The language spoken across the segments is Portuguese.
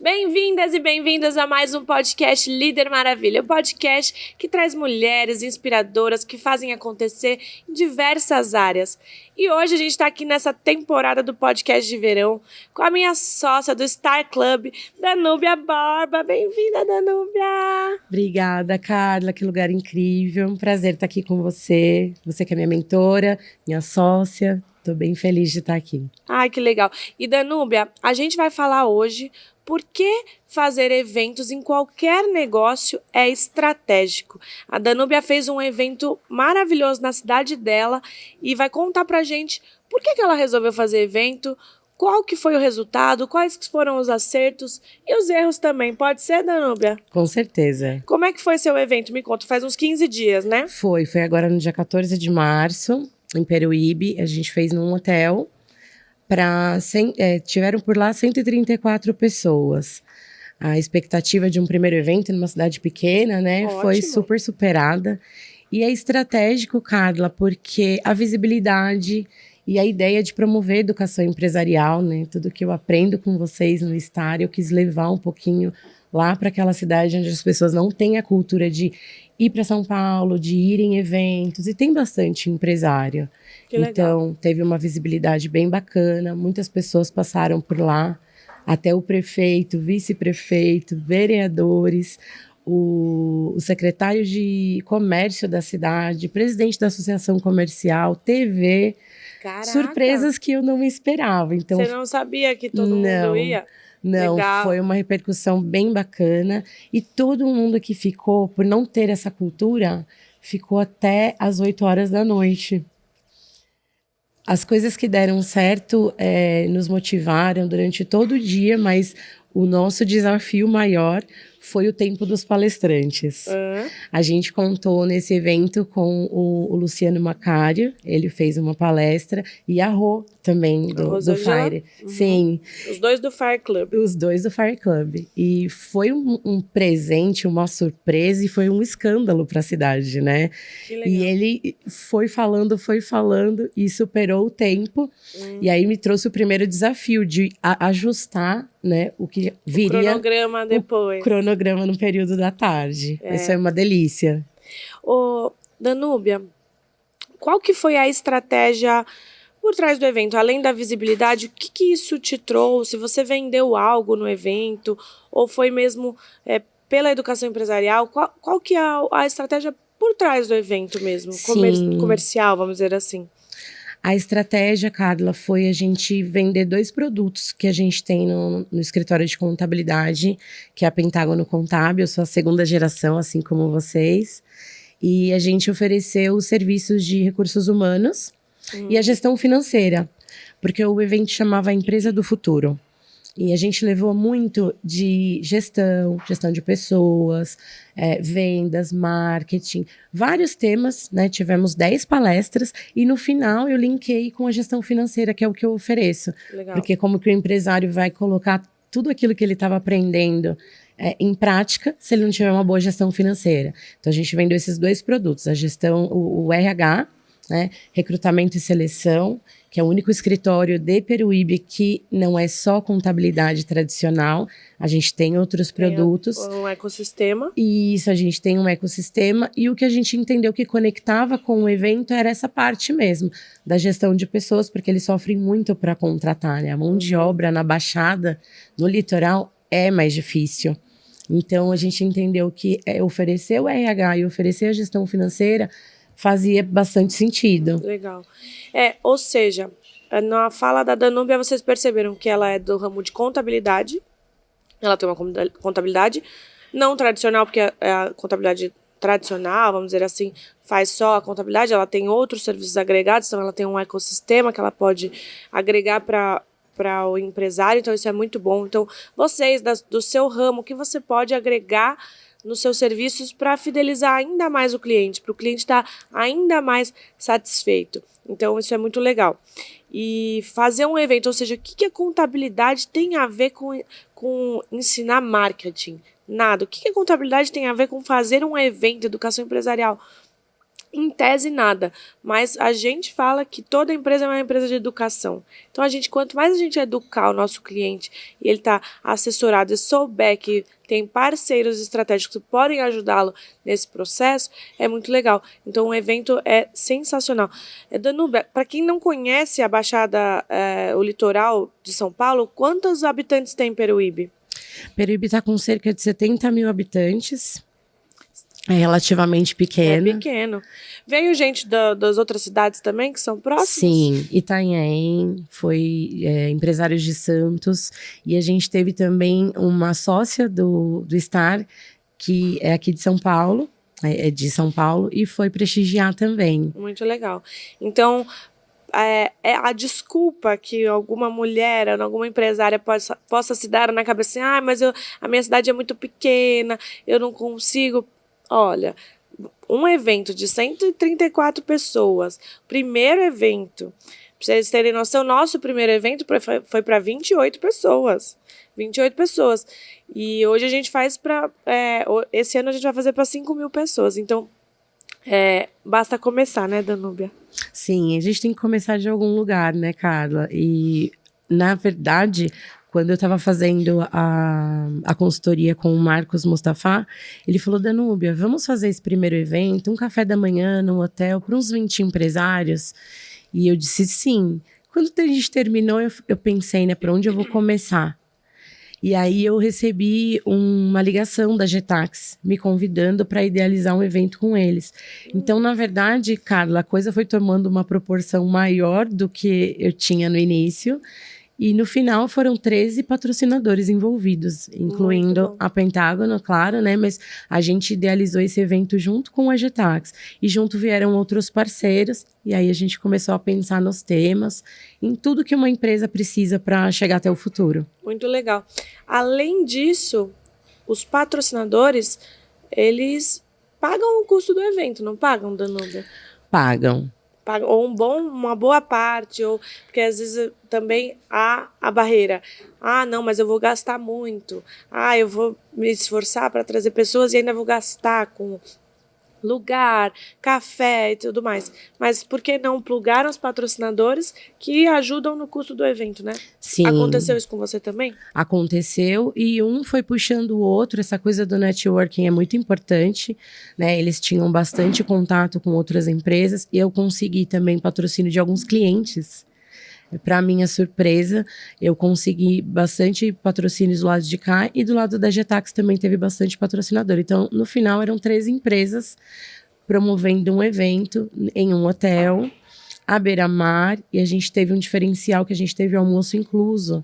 Bem-vindas e bem-vindos a mais um podcast Líder Maravilha, um podcast que traz mulheres inspiradoras que fazem acontecer em diversas áreas. E hoje a gente está aqui nessa temporada do podcast de verão com a minha sócia do Star Club, Danúbia Borba. Bem-vinda, Danúbia! Obrigada, Carla, que lugar incrível, um prazer estar aqui com você, você que é minha mentora, minha sócia, estou bem feliz de estar aqui. Ai, que legal! E Danúbia, a gente vai falar hoje por que fazer eventos em qualquer negócio é estratégico. A Danúbia fez um evento maravilhoso na cidade dela e vai contar pra gente por que ela resolveu fazer evento, qual que foi o resultado, quais foram os acertos e os erros também. Pode ser, Danúbia? Com certeza. Como é que foi seu evento? Me conta, faz uns 15 dias, né? Foi agora no dia 14 de março, em Peruíbe, a gente fez num hotel. Tiveram por lá 134 pessoas. A expectativa de um primeiro evento numa cidade pequena, né, foi super superada. E é estratégico, Carla, porque a visibilidade e a ideia de promover educação empresarial, né, tudo que eu aprendo com vocês no Star, eu quis levar um pouquinho lá para aquela cidade onde as pessoas não têm a cultura de ir para São Paulo, de ir em eventos, e tem bastante empresário. Então, teve uma visibilidade bem bacana, muitas pessoas passaram por lá, até o prefeito, vice-prefeito, vereadores, o secretário de comércio da cidade, presidente da associação comercial, TV. Caraca. Surpresas que eu não esperava. Então, você não sabia que todo mundo ia? Não, legal. Foi uma repercussão bem bacana e todo mundo que ficou, por não ter essa cultura, ficou até às 8 horas da noite. As coisas que deram certo nos motivaram durante todo o dia, mas o nosso desafio maior foi o tempo dos palestrantes. A gente contou nesse evento com o Luciano Macário, ele fez uma palestra, e a Rô também, do Fire. Sim. Os dois do Fire Club. Os dois do Fire Club. E foi um presente, uma surpresa, e foi um escândalo para a cidade, né? Que legal. E ele foi falando, e superou o tempo. E aí me trouxe o primeiro desafio de ajustar, né, o que viria... O cronograma depois. O cronograma no período da tarde. Isso é uma delícia. Ô, Danúbia, qual que foi a estratégia por trás do evento? Além da visibilidade, o que isso te trouxe? Você vendeu algo no evento? Ou foi mesmo pela educação empresarial? Qual que é a estratégia por trás do evento mesmo? Comercial, vamos dizer assim. A estratégia, Carla, foi a gente vender 2 produtos que a gente tem no escritório de contabilidade, que é a Pentágono Contábil. Eu sou a 2ª geração, assim como vocês. E a gente ofereceu os serviços de recursos humanos e a gestão financeira, porque o evento chamava a Empresa do Futuro. E a gente levou muito de gestão de pessoas, vendas, marketing, vários temas, né? Tivemos 10 palestras e no final eu linkei com a gestão financeira, que é o que eu ofereço. Legal. Porque como que o empresário vai colocar tudo aquilo que ele estava aprendendo em prática, se ele não tiver uma boa gestão financeira. Então a gente vendeu esses 2 produtos, a gestão, o RH, né? Recrutamento e seleção, que é o único escritório de Peruíbe que não é só contabilidade tradicional. A gente tem outros produtos. Um ecossistema. Isso, a gente tem um ecossistema. E o que a gente entendeu que conectava com o evento era essa parte mesmo, da gestão de pessoas, porque eles sofrem muito para contratar, né? A mão de obra na Baixada, no litoral, é mais difícil. Então, a gente entendeu que oferecer o RH e oferecer a gestão financeira fazia bastante sentido. Legal. Ou seja, na fala da Danúbia, vocês perceberam que ela é do ramo de contabilidade. Ela tem uma contabilidade não tradicional, porque a contabilidade tradicional, vamos dizer assim, faz só a contabilidade. Ela tem outros serviços agregados, então ela tem um ecossistema que ela pode agregar para o empresário. Então, isso é muito bom. Então, vocês, do seu ramo, o que você pode agregar nos seus serviços para fidelizar ainda mais o cliente, para o cliente estar ainda mais satisfeito. Então, isso é muito legal. E fazer um evento, ou seja, o que a contabilidade tem a ver com ensinar marketing? Nada. O que a contabilidade tem a ver com fazer um evento, educação empresarial? Em tese, nada, mas a gente fala que toda empresa é uma empresa de educação. Então, quanto mais a gente educar o nosso cliente e ele está assessorado e souber que tem parceiros estratégicos que podem ajudá-lo nesse processo, é muito legal. Então, o evento é sensacional. Danúbia, para quem não conhece a Baixada, o litoral de São Paulo, quantos habitantes tem Peruíbe? Peruíbe está com cerca de 70 mil habitantes. É relativamente pequeno. É pequeno. Veio gente das outras cidades também, que são próximas? Sim, Itanhaém, foi empresários de Santos. E a gente teve também uma sócia do Star, que é aqui de São Paulo, de São Paulo, e foi prestigiar também. Muito legal. Então, a desculpa que alguma mulher ou alguma empresária possa se dar na cabeça assim, mas a minha cidade é muito pequena, eu não consigo. Olha, um evento de 134 pessoas, primeiro evento, para vocês terem noção, nosso primeiro evento foi para 28 pessoas. 28 pessoas. E hoje a gente faz esse ano a gente vai fazer para 5 mil pessoas. Então, basta começar, né, Danúbia? Sim, a gente tem que começar de algum lugar, né, Carla? E, na verdade, quando eu estava fazendo a consultoria com o Marcos Mustafa, ele falou, Danúbia, vamos fazer esse primeiro evento, um café da manhã no hotel para uns 20 empresários? E eu disse sim. Quando a gente terminou, eu pensei, né, para onde eu vou começar? E aí eu recebi uma ligação da Getax, me convidando para idealizar um evento com eles. Então, na verdade, Carla, a coisa foi tomando uma proporção maior do que eu tinha no início. E no final foram 13 patrocinadores envolvidos, incluindo a Pentágono, claro, né? Mas a gente idealizou esse evento junto com a Getax. E junto vieram outros parceiros. E aí a gente começou a pensar nos temas, em tudo que uma empresa precisa para chegar até o futuro. Muito legal. Além disso, os patrocinadores, eles pagam o custo do evento, não pagam, Danúbia? Pagam. Ou uma boa parte, ou porque às vezes também há a barreira. Não, mas eu vou gastar muito. Eu vou me esforçar para trazer pessoas e ainda vou gastar com lugar, café e tudo mais. Mas por que não plugar os patrocinadores que ajudam no custo do evento, né? Sim. Aconteceu isso com você também? Aconteceu, e um foi puxando o outro. Essa coisa do networking é muito importante, né? Eles tinham bastante contato com outras empresas e eu consegui também patrocínio de alguns clientes. Para minha surpresa, eu consegui bastante patrocínios do lado de cá e do lado da Getax também teve bastante patrocinador. Então, no final, eram 3 empresas promovendo um evento em um hotel à beira-mar, e a gente teve um diferencial que a gente teve almoço incluso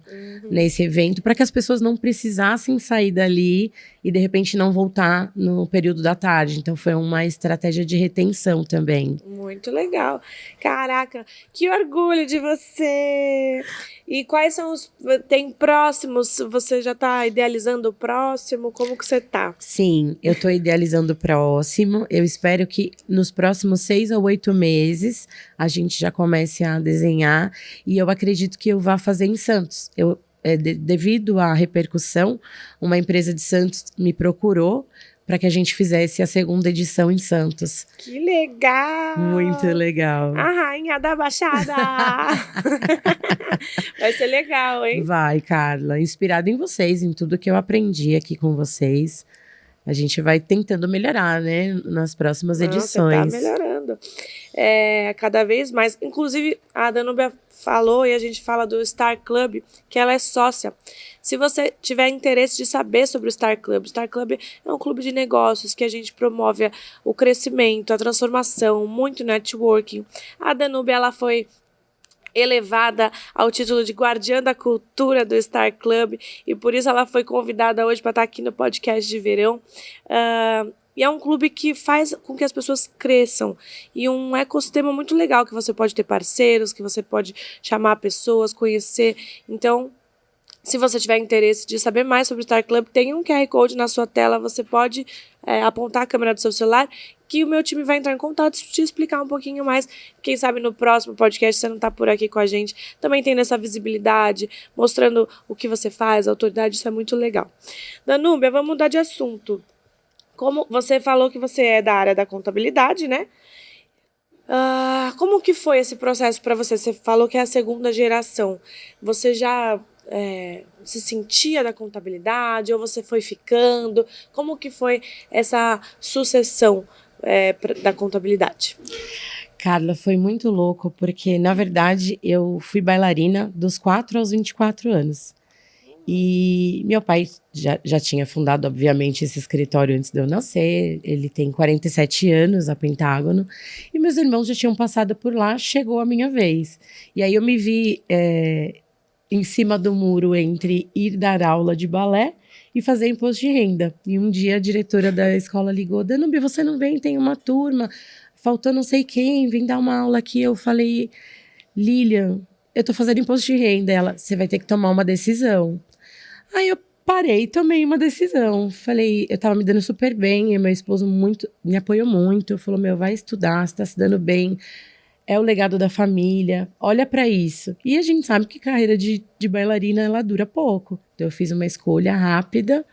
nesse evento, para que as pessoas não precisassem sair dali e de repente não voltar no período da tarde. Então foi uma estratégia de retenção também. Muito legal. Caraca, que orgulho de você! E quais são tem próximos? Você já está idealizando o próximo? Como que você tá? Sim, eu estou idealizando o próximo. Eu espero que nos próximos 6 a 8 meses a gente já comece a desenhar. E eu acredito que eu vá fazer em Santos. Devido à repercussão, uma empresa de Santos me procurou para que a gente fizesse a 2ª edição em Santos. Que legal! Muito legal. A rainha da Baixada! Vai ser legal, hein? Vai, Carla. Inspirado em vocês, em tudo que eu aprendi aqui com vocês. A gente vai tentando melhorar, né? Nas próximas edições. Você tá melhorando. Cada vez mais. Inclusive, a Danúbia falou, e a gente fala do Star Club, que ela é sócia. Se você tiver interesse de saber sobre o Star Club é um clube de negócios que a gente promove o crescimento, a transformação, muito networking. A Danúbia, ela foi elevada ao título de guardiã da cultura do Star Club, e por isso ela foi convidada hoje para estar aqui no podcast de verão. E é um clube que faz com que as pessoas cresçam. E um ecossistema muito legal, que você pode ter parceiros, que você pode chamar pessoas, conhecer. Então, se você tiver interesse de saber mais sobre o Star Club, tem um QR Code na sua tela, você pode apontar a câmera do seu celular, que o meu time vai entrar em contato e te explicar um pouquinho mais. Quem sabe no próximo podcast você não está por aqui com a gente, também tendo essa visibilidade, mostrando o que você faz, a autoridade, isso é muito legal. Danúbia, vamos mudar de assunto. Como você falou que você é da área da contabilidade, né? Como que foi esse processo para você? Você falou que é a segunda geração. Você já se sentia da contabilidade ou você foi ficando? Como que foi essa sucessão da contabilidade? Carla, foi muito louco, porque, na verdade, eu fui bailarina dos 4 aos 24 anos. E meu pai já tinha fundado, obviamente, esse escritório antes de eu nascer. Ele tem 47 anos, a Pentágono. E meus irmãos já tinham passado por lá, chegou a minha vez. E aí eu me vi em cima do muro entre ir dar aula de balé e fazer imposto de renda. E um dia a diretora da escola ligou: Danúbia, você não vem? Tem uma turma, faltou não sei quem, vem dar uma aula aqui. Eu falei: Lilian, eu tô fazendo imposto de renda. Ela: você vai ter que tomar uma decisão. Aí eu parei, tomei uma decisão. Falei, eu tava me dando super bem, e meu esposo me apoiou muito. Falou: meu, vai estudar, você tá se dando bem. É o legado da família, olha para isso. E a gente sabe que carreira de bailarina, ela dura pouco. Então eu fiz uma escolha rápida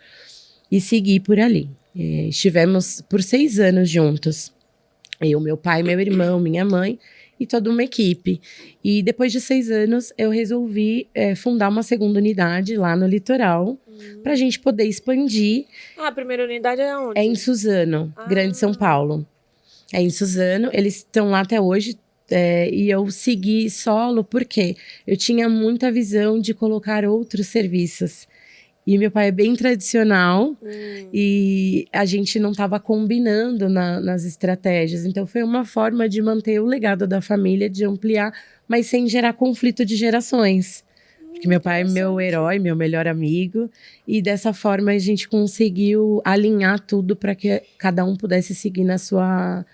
e segui por ali. Estivemos por 6 anos juntos. Eu, meu pai, meu irmão, minha mãe e toda uma equipe. E depois de 6 anos, eu resolvi fundar uma segunda unidade lá no litoral, para a gente poder expandir. A primeira unidade é onde? É em Suzano, Grande São Paulo. É em Suzano, eles estão lá até hoje. E eu segui solo porque eu tinha muita visão de colocar outros serviços. E meu pai é bem tradicional e a gente não estava combinando nas estratégias. Então foi uma forma de manter o legado da família, de ampliar, mas sem gerar conflito de gerações. Porque meu pai é meu herói, meu melhor amigo. E dessa forma a gente conseguiu alinhar tudo para que cada um pudesse seguir na sua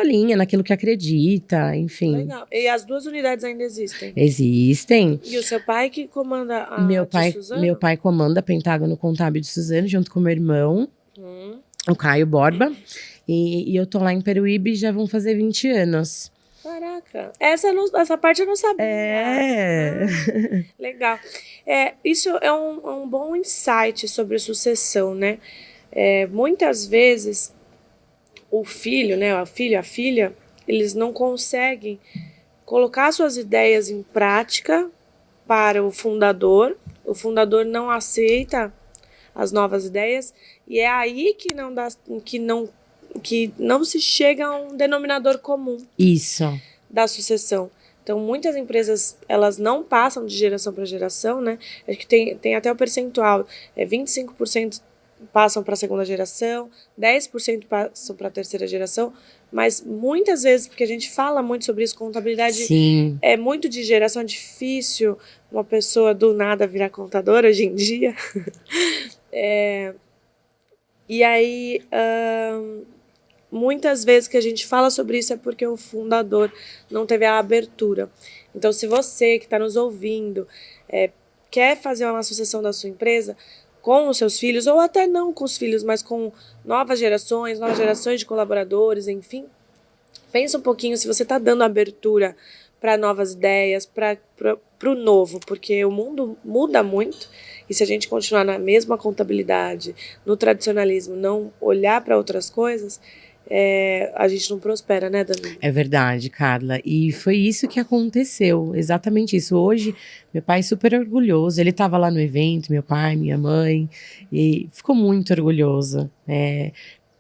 linha, naquilo que acredita, enfim. Legal. E as 2 unidades ainda existem? Existem. E o seu pai que comanda a de Suzano? Meu pai comanda a Pentágono Contábil de Suzano, junto com meu irmão, o Caio Borba. E eu tô lá em Peruíbe e já vão fazer 20 anos. Caraca, essa parte eu não sabia. Legal. Isso é um bom insight sobre sucessão, né? Muitas vezes o filho, né, a filha, eles não conseguem colocar suas ideias em prática para o fundador não aceita as novas ideias, e é aí que não se chega a um denominador comum. Isso. Da sucessão. Então, muitas empresas, elas não passam de geração para geração, né? Acho que tem até o percentual, 25% passam para a segunda geração, 10% passam para a terceira geração, mas muitas vezes, porque a gente fala muito sobre isso, contabilidade Sim. É muito de geração, é difícil uma pessoa do nada virar contadora hoje em dia. E aí, muitas vezes que a gente fala sobre isso é porque o fundador não teve a abertura. Então, se você que está nos ouvindo quer fazer uma associação da sua empresa com os seus filhos, ou até não com os filhos, mas com novas gerações de colaboradores, enfim, pensa um pouquinho se você está dando abertura para novas ideias, para o novo, porque o mundo muda muito, e se a gente continuar na mesma contabilidade, no tradicionalismo, não olhar para outras coisas, a gente não prospera, né, Danúbia? É verdade, Carla. E foi isso que aconteceu, exatamente isso. Hoje, meu pai é super orgulhoso. Ele estava lá no evento, meu pai, minha mãe, e ficou muito orgulhoso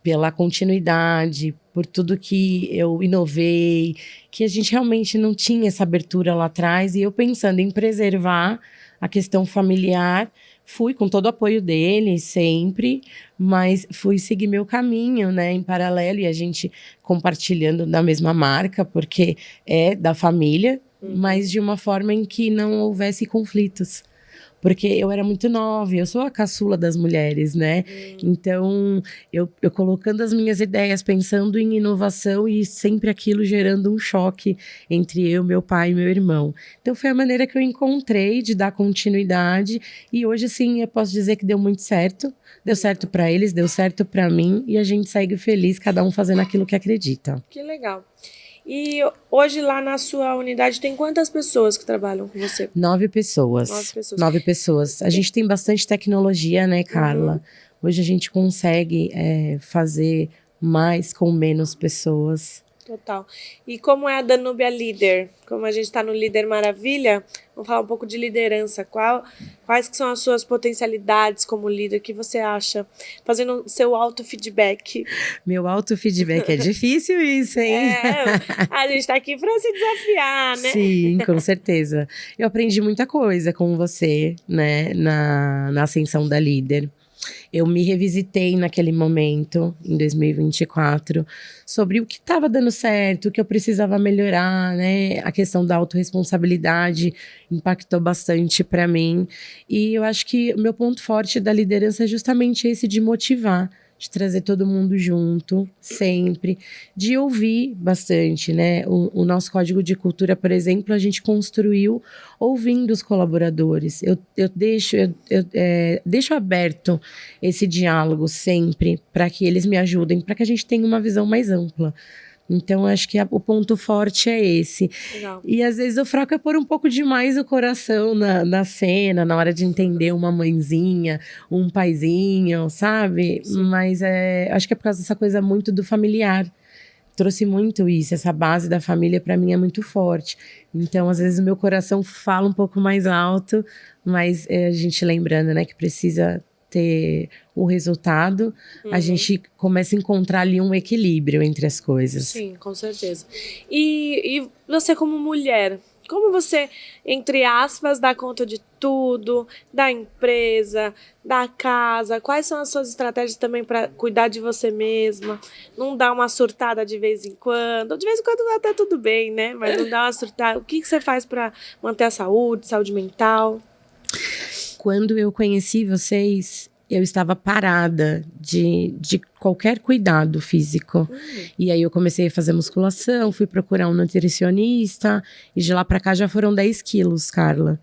pela continuidade, por tudo que eu inovei, que a gente realmente não tinha essa abertura lá atrás. E eu pensando em preservar a questão familiar, fui com todo o apoio dele, sempre, mas fui seguir meu caminho, né, em paralelo, e a gente compartilhando da mesma marca, porque é da família, mas de uma forma em que não houvesse conflitos. Porque eu era muito nova, eu sou a caçula das mulheres, né? Então, eu colocando as minhas ideias, pensando em inovação e sempre aquilo gerando um choque entre eu, meu pai e meu irmão. Então, foi a maneira que eu encontrei de dar continuidade. E hoje, sim, eu posso dizer que deu muito certo. Deu certo para eles, deu certo para mim. E a gente segue feliz, cada um fazendo aquilo que acredita. Que legal. E hoje lá na sua unidade tem quantas pessoas que trabalham com você? 9 pessoas. 9 pessoas. A gente tem bastante tecnologia, né, Carla? Hoje a gente consegue fazer mais com menos pessoas. Total. E como é a Danúbia líder? Como a gente está no Líder Maravilha, vamos falar um pouco de liderança. Quais que são as suas potencialidades como líder? O que você acha? Fazendo o seu autofeedback. Meu autofeedback é difícil isso, hein? A gente está aqui para se desafiar, né? Sim, com certeza. Eu aprendi muita coisa com você, né, na ascensão da líder. Eu me revisitei naquele momento, em 2024, sobre o que estava dando certo, o que eu precisava melhorar, né? A questão da autorresponsabilidade impactou bastante para mim. E eu acho que o meu ponto forte da liderança é justamente esse de motivar, de trazer todo mundo junto, sempre, de ouvir bastante, né? O nosso código de cultura, por exemplo, a gente construiu ouvindo os colaboradores. Eu deixo aberto esse diálogo sempre para que eles me ajudem, para que a gente tenha uma visão mais ampla. Então, acho que o ponto forte é esse. Legal. E às vezes o fraco é pôr um pouco demais o coração na cena, na hora de entender uma mãezinha, um paizinho, sabe? Sim. Mas acho que é por causa dessa coisa muito do familiar. Trouxe muito isso, essa base da família para mim é muito forte. Então, às vezes o meu coração fala um pouco mais alto, mas a gente lembrando, né, que precisa ter o resultado, a gente começa a encontrar ali um equilíbrio entre as coisas. Sim, com certeza. E você como mulher, como você, entre aspas, dá conta de tudo, da empresa, da casa? Quais são as suas estratégias também para cuidar de você mesma? Não dar uma surtada de vez em quando? De vez em quando até tudo bem, né? Mas não dar uma surtada. O que você faz para manter a saúde mental? Quando eu conheci vocês, eu estava parada de qualquer cuidado físico. E aí eu comecei a fazer musculação, fui procurar um nutricionista, e de lá pra cá já foram 10 quilos, Carla.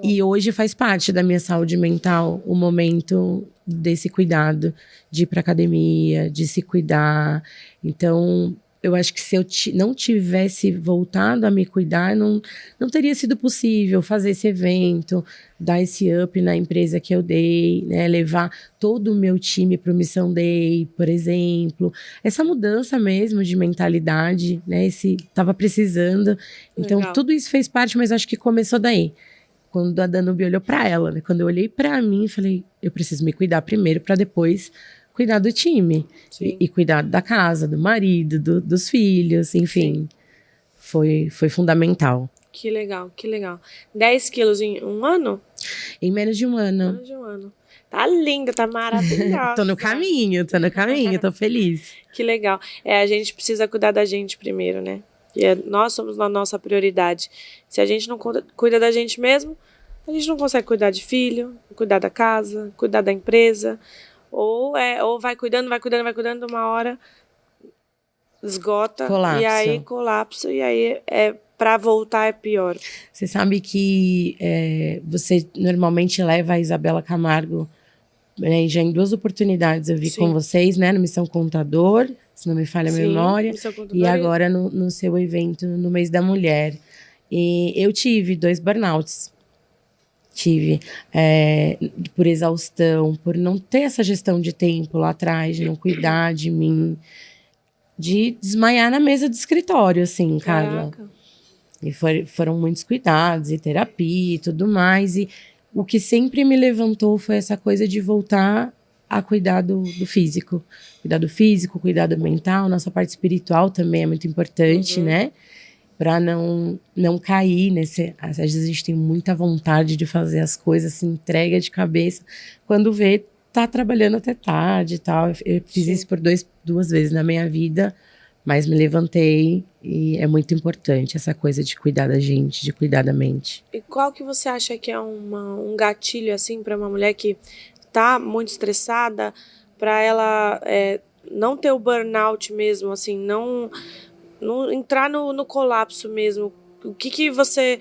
E hoje faz parte da minha saúde mental o momento desse cuidado, de ir pra academia, de se cuidar. Então, eu acho que se eu não tivesse voltado a me cuidar, não teria sido possível fazer esse evento, dar esse up na empresa que eu dei, né? Levar todo o meu time para o Missão Day, por exemplo. Essa mudança mesmo de mentalidade, né? Tava precisando. Então, Legal. Tudo isso fez parte, mas acho que começou daí. Quando a Danúbia olhou para ela, né? Quando eu olhei para mim, falei, eu preciso me cuidar primeiro para depois cuidar do time e cuidar da casa, do marido, dos filhos, enfim. Foi fundamental. Que legal, que legal. 10 quilos em um ano? Em menos de um ano. Menos de um ano. Tá linda, tá maravilhosa. Tô no caminho, tô feliz. Que legal. A gente precisa cuidar da gente primeiro, né? E nós somos a nossa prioridade. Se a gente não cuida da gente mesmo, a gente não consegue cuidar de filho, cuidar da casa, cuidar da empresa. Ou vai cuidando, uma hora esgota. Colapso. E aí colapso, e aí pra voltar é pior. Você sabe que você normalmente leva a Isabela Camargo, né, já em 2 oportunidades eu vi com vocês, né, no Missão Contador, se não me falha a memória, e agora no seu evento no mês da mulher. E eu tive 2 burnouts. Tive por exaustão, por não ter essa gestão de tempo lá atrás, de não cuidar de mim, de desmaiar na mesa do escritório, assim, Carla. E foram muitos cuidados, e terapia e tudo mais. E o que sempre me levantou foi essa coisa de voltar a cuidar do físico. Cuidar do físico, cuidar do mental. Nossa parte espiritual também é muito importante, né? Para não cair nesse... Às vezes a gente tem muita vontade de fazer as coisas, se entrega de cabeça. Quando vê, tá trabalhando até tarde e tal. Eu fiz isso por 2 vezes na minha vida, mas me levantei e é muito importante essa coisa de cuidar da gente, de cuidar da mente. E qual que você acha que é um gatilho, assim, para uma mulher que tá muito estressada, para ela não ter o burnout mesmo, assim, não entrar no colapso mesmo? O que você,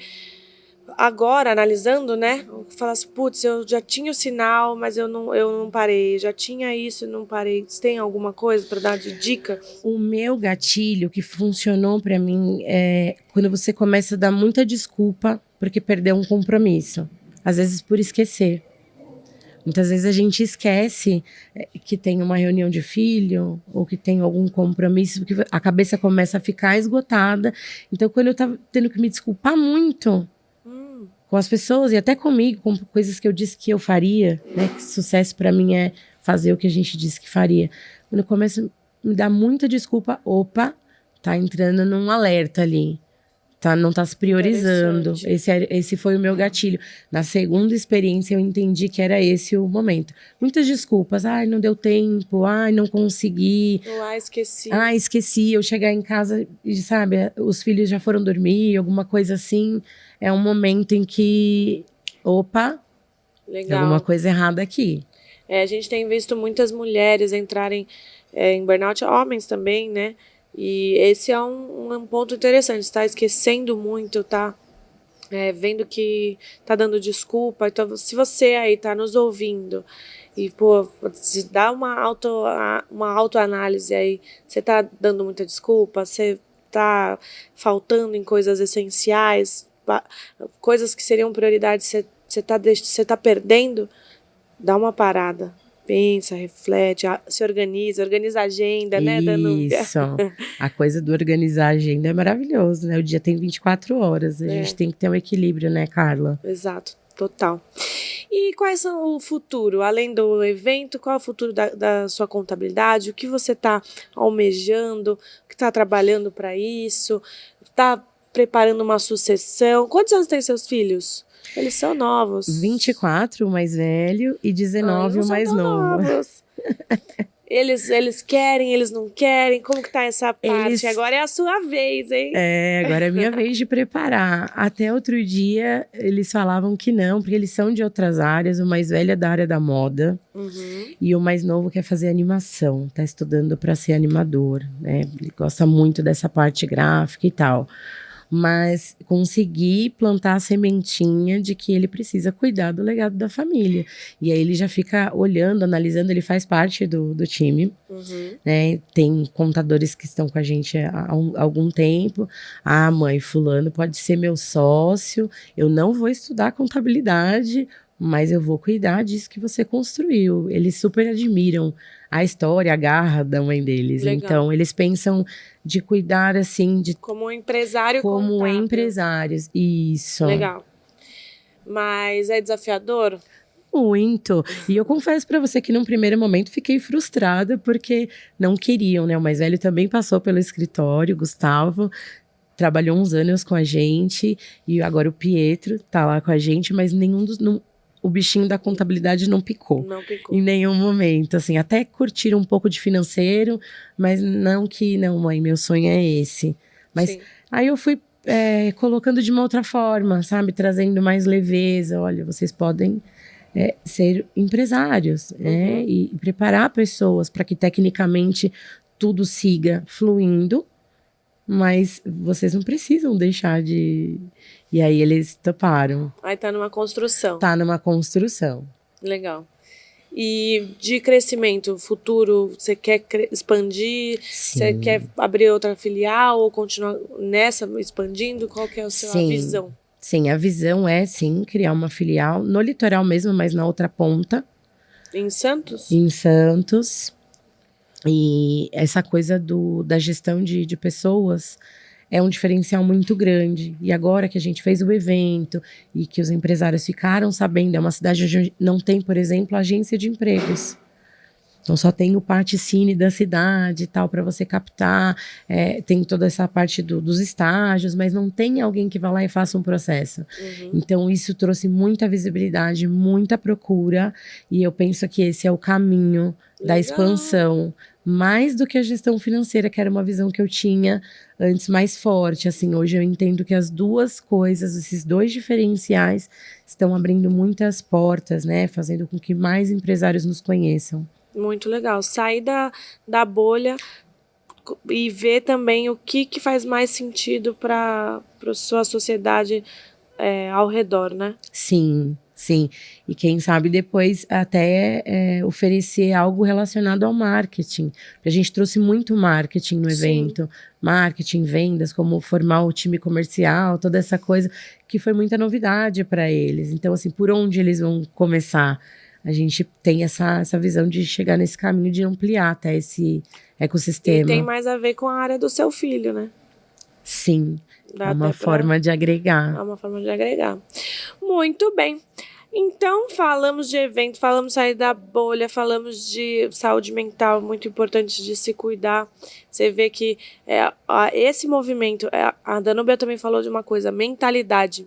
agora, analisando, né, fala assim, putz, eu já tinha o sinal, mas eu não parei, já tinha isso e não parei. Você tem alguma coisa para dar de dica? O meu gatilho que funcionou para mim é quando você começa a dar muita desculpa porque perdeu um compromisso, às vezes por esquecer. Muitas vezes a gente esquece que tem uma reunião de filho ou que tem algum compromisso, porque a cabeça começa a ficar esgotada. Então, quando eu tava tendo que me desculpar muito com as pessoas e até comigo, com coisas que eu disse que eu faria, né? Que sucesso para mim é fazer o que a gente disse que faria. Quando eu começo a me dar muita desculpa, opa, tá entrando num alerta ali. Não tá se priorizando. Esse foi o meu gatilho. Na segunda experiência, eu entendi que era esse o momento. Muitas desculpas. Ai, não deu tempo. Ai, não consegui. Esqueci. Esqueci. Eu chegar em casa e, sabe, os filhos já foram dormir, alguma coisa assim. É um momento em que, opa, legal, tem alguma coisa errada aqui. A gente tem visto muitas mulheres entrarem em burnout, homens também, né? E esse é um ponto interessante, está esquecendo muito, tá vendo que tá dando desculpa. Então, se você aí tá nos ouvindo e, se dá uma autoanálise aí, você tá dando muita desculpa, você tá faltando em coisas essenciais, coisas que seriam prioridade, você tá perdendo, dá uma parada. Pensa, reflete, se organiza a agenda, né, Danúbia? Isso. A coisa do organizar a agenda é maravilhoso, né? O dia tem 24 horas. A gente tem que ter um equilíbrio, né, Carla? Exato, total. E quais são o futuro? Além do evento, qual é o futuro da sua contabilidade? O que você está almejando? O que está trabalhando para isso? Está preparando uma sucessão? Quantos anos tem seus filhos? Eles são novos. 24, o mais velho, e 19, o mais novo. Eles querem, eles não querem? Como que tá essa parte? Agora é a sua vez, hein? Agora é a minha vez de preparar. Até outro dia, eles falavam que não, porque eles são de outras áreas. O mais velho é da área da moda. E o mais novo quer fazer animação. Tá estudando para ser animador, né? Ele gosta muito dessa parte gráfica e tal. Mas consegui plantar a sementinha de que ele precisa cuidar do legado da família. E aí ele já fica olhando, analisando, ele faz parte do time. Né? Tem contadores que estão com a gente há algum tempo. Ah, mãe, fulano pode ser meu sócio, eu não vou estudar contabilidade, mas eu vou cuidar disso que você construiu. Eles super admiram a história, a garra da mãe deles. Legal. Então, eles pensam de cuidar, assim, de... Como empresário Como contábil. Empresários, isso. Legal. Mas é desafiador? Muito. E eu confesso para você que num primeiro momento fiquei frustrada, porque não queriam, né? O mais velho também passou pelo escritório, Gustavo, trabalhou uns anos com a gente, e agora o Pietro tá lá com a gente, mas nenhum dos... O bichinho da contabilidade não picou. Não picou. Em nenhum momento, assim, até curtir um pouco de financeiro, mas não, mãe, meu sonho é esse. Mas sim. Aí eu fui colocando de uma outra forma, sabe? Trazendo mais leveza. Olha, vocês podem ser empresários, né? E preparar pessoas para que tecnicamente tudo siga fluindo, mas vocês não precisam deixar de... E aí eles toparam. Aí tá numa construção. Tá numa construção. Legal. E de crescimento futuro, você quer expandir? Sim. Você quer abrir outra filial ou continuar nessa expandindo? Qual que é a sua visão? Sim, a visão é, sim, criar uma filial no litoral mesmo, mas na outra ponta. Em Santos? Em Santos. E essa coisa da gestão de pessoas é um diferencial muito grande. E agora que a gente fez o evento e que os empresários ficaram sabendo, é uma cidade onde não tem, por exemplo, agência de empregos. Então só tem o Particine da cidade e tal, para você captar. Tem toda essa parte dos estágios, mas não tem alguém que vá lá e faça um processo. Então isso trouxe muita visibilidade, muita procura. E eu penso que esse é o caminho da expansão. Mais do que a gestão financeira, que era uma visão que eu tinha antes mais forte. Assim, hoje eu entendo que as duas coisas, esses dois diferenciais, estão abrindo muitas portas, né? Fazendo com que mais empresários nos conheçam. Muito legal. Sair da bolha e ver também o que faz mais sentido para a sua sociedade ao redor, né? Sim. Sim, e quem sabe depois até oferecer algo relacionado ao marketing. A gente trouxe muito marketing no evento, sim. Marketing, vendas, como formar o time comercial, toda essa coisa que foi muita novidade para eles. Então, assim, por onde eles vão começar? a gente tem essa visão de chegar nesse caminho de ampliar até esse ecossistema. E tem mais a ver com a área do seu filho, né? Sim, é uma forma de agregar. É uma forma de agregar. Muito bem. Então, falamos de evento, falamos de sair da bolha, falamos de saúde mental, muito importante de se cuidar. Você vê que esse movimento, a Danúbia também falou de uma coisa, mentalidade.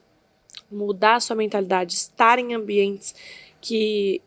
Mudar a sua mentalidade, estar em ambientes que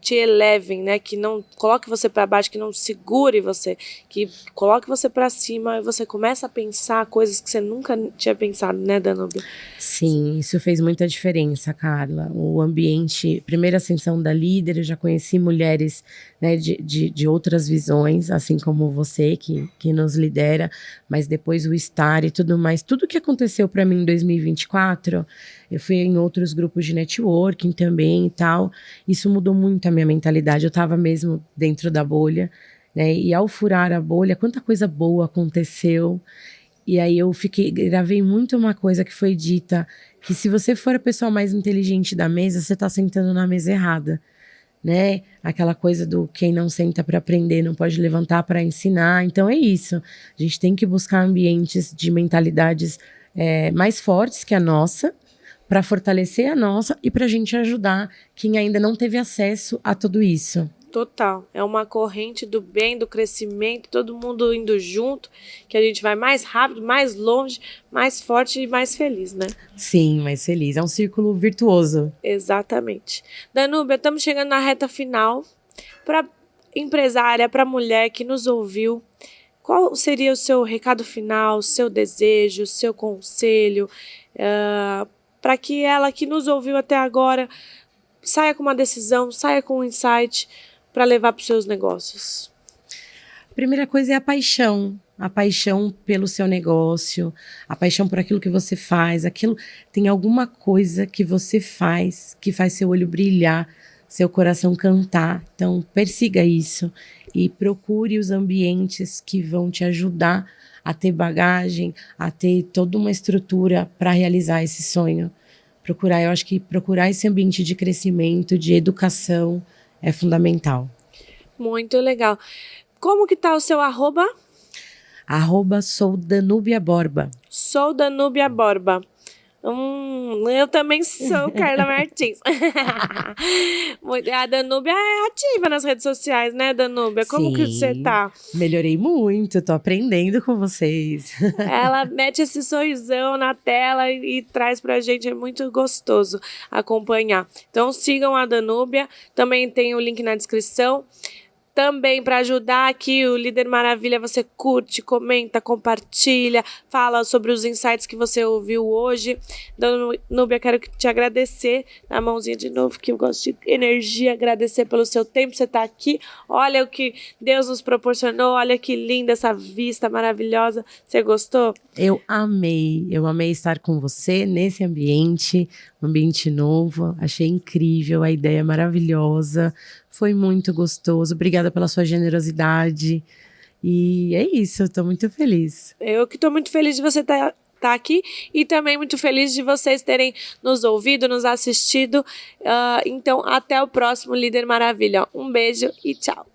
te elevem, né? Que não coloque você para baixo, que não segure você, que coloque você para cima e você começa a pensar coisas que você nunca tinha pensado, né, Danúbia? Sim, isso fez muita diferença, Carla. O ambiente, primeira ascensão da líder, eu já conheci mulheres, né, de outras visões, assim como você, que nos lidera, mas depois o estar e tudo mais, tudo que aconteceu para mim em 2024, eu fui em outros grupos de networking também e tal, isso mudou muito a minha mentalidade, eu estava mesmo dentro da bolha, né, e ao furar a bolha, quanta coisa boa aconteceu. E aí eu gravei muito uma coisa que foi dita, que se você for a pessoa mais inteligente da mesa, você tá sentando na mesa errada, né? Aquela coisa do quem não senta para aprender não pode levantar para ensinar. Então é isso, a gente tem que buscar ambientes de mentalidades mais fortes que a nossa, para fortalecer a nossa e para a gente ajudar quem ainda não teve acesso a tudo isso. Total, é uma corrente do bem, do crescimento, todo mundo indo junto, que a gente vai mais rápido, mais longe, mais forte e mais feliz, né? Sim, mais feliz, é um círculo virtuoso. Exatamente. Danúbia, estamos chegando na reta final. Para empresária, para mulher que nos ouviu, qual seria o seu recado final, o seu desejo, o seu conselho, para que ela que nos ouviu até agora saia com uma decisão, saia com um insight para levar para os seus negócios? Primeira coisa é a paixão pelo seu negócio, a paixão por aquilo que você faz, tem alguma coisa que você faz que faz seu olho brilhar, seu coração cantar. Então persiga isso e procure os ambientes que vão te ajudar a ter bagagem, a ter toda uma estrutura para realizar esse sonho. Eu acho que procurar esse ambiente de crescimento, de educação, é fundamental. Muito legal. Como que tá o seu arroba? Sou Danúbia Borba. Sou Danúbia Borba. Eu também sou Carla Martins. A Danúbia é ativa nas redes sociais, né, Danúbia? Como que você tá? Melhorei muito, tô aprendendo com vocês. Ela mete esse sorrisão na tela e traz pra gente, é muito gostoso acompanhar. Então sigam a Danúbia, também tem o link na descrição. Também para ajudar aqui o Líder Maravilha, você curte, comenta, compartilha, fala sobre os insights que você ouviu hoje. Danúbia, quero te agradecer, na mãozinha de novo, que eu gosto de energia, agradecer pelo seu tempo, você tá aqui. Olha o que Deus nos proporcionou, olha que linda essa vista maravilhosa. Você gostou? Eu amei estar com você nesse ambiente, um ambiente novo, achei incrível, a ideia maravilhosa, foi muito gostoso, obrigada pela sua generosidade, e é isso, eu tô muito feliz. Eu que tô muito feliz de você estar aqui e também muito feliz de vocês terem nos ouvido, nos assistido, então até o próximo Líder Maravilha, um beijo e tchau.